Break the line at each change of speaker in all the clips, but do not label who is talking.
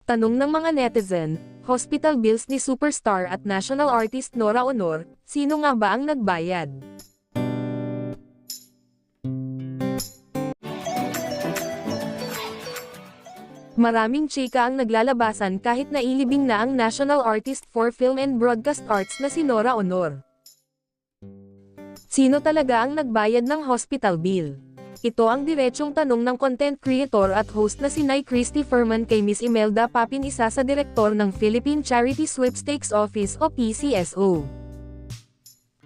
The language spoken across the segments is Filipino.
Tanong ng mga netizen, hospital bills ni superstar at national artist Nora Honor, sino nga ba ang nagbayad? Maraming chika ang naglalabasan kahit nailibing na ang national artist for film and broadcast arts na si Nora Honor. Sino talaga ang nagbayad ng hospital bill? Ito ang diretsong tanong ng content creator at host na si Nay Christy Furman kay Miss Imelda Papin, isa sa direktor ng Philippine Charity Sweepstakes Office o PCSO.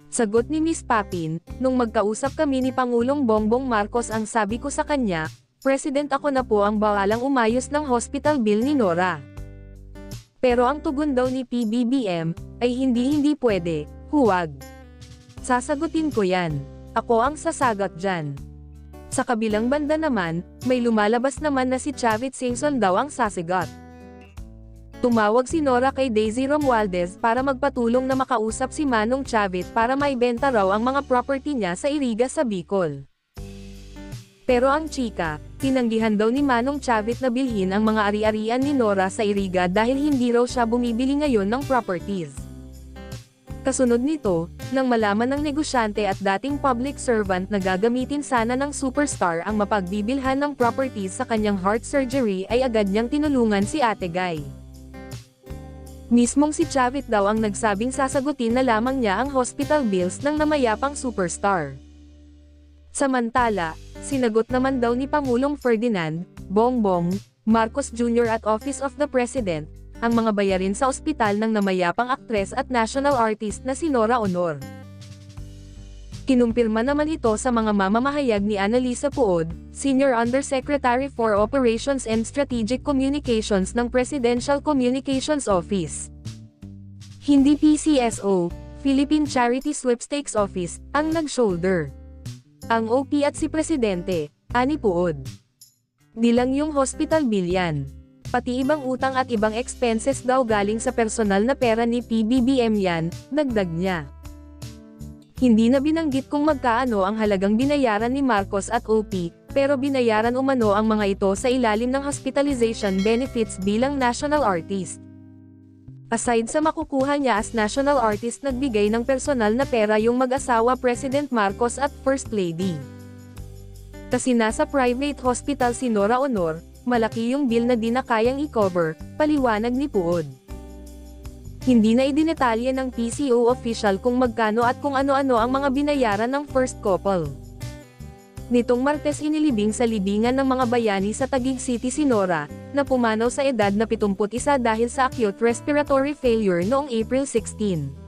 Sagot ni Miss Papin, nung magkausap kami ni Pangulong Bongbong Marcos, ang sabi ko sa kanya, President, ako na po ang bawalang umayos ng hospital bill ni Nora. Pero ang tugon daw ni PBBM, ay hindi pwede, huwag. Sasagutin ko yan. Ako ang sasagot dyan. Sa kabilang banda naman, may lumalabas naman na si Chavit Singson daw ang sasagot. Tumawag si Nora kay Daisy Romualdez para magpatulong na makausap si Manong Chavit para maibenta raw ang mga property niya sa Iriga sa Bicol. Pero ang chika, tinanggihan daw ni Manong Chavit na bilhin ang mga ari-arian ni Nora sa Iriga dahil hindi raw siya bumibili ngayon ng properties. Kasunod nito, nang malaman ng negosyante at dating public servant na gagamitin sana ng superstar ang mapagbibilhan ng properties sa kanyang heart surgery, ay agad niyang tinulungan si Ate Guy. Mismong si Chavit daw ang nagsabing sasagutin na lamang niya ang hospital bills ng namayapang superstar. Samantala, sinagot naman daw ni Pangulong Ferdinand Bongbong Marcos Jr. at Office of the President ang mga bayarin sa ospital ng namayapang aktres at national artist na si Nora Honor. Kinumpirma naman ito sa mga mamamahayag ni Annalisa Puod, Senior Undersecretary for Operations and Strategic Communications ng Presidential Communications Office. Hindi PCSO, Philippine Charity Sweepstakes Office, ang nag-shoulder. Ang OP at si Presidente, ani Puod. Di lang yung hospital bill yan. Pati ibang utang at ibang expenses daw galing sa personal na pera ni PBBM yan, dagdag niya. Hindi na binanggit kung magkaano ang halagang binayaran ni Marcos at OP, pero binayaran umano ang mga ito sa ilalim ng hospitalization benefits bilang national artist. Aside sa makukuha niya as national artist, nagbigay ng personal na pera yung mag-asawa President Marcos at First Lady. Kasi nasa private hospital si Nora Honor, malaki yung bill na di na kayang i-cover, paliwanag ni Puod. Hindi na idinetalye ng PCO official kung magkano at kung ano-ano ang mga binayaran ng first couple. Nitong Martes inilibing sa libingan ng mga bayani sa Taguig City si Nora, na pumanaw sa edad na 71 dahil sa acute respiratory failure noong April 16.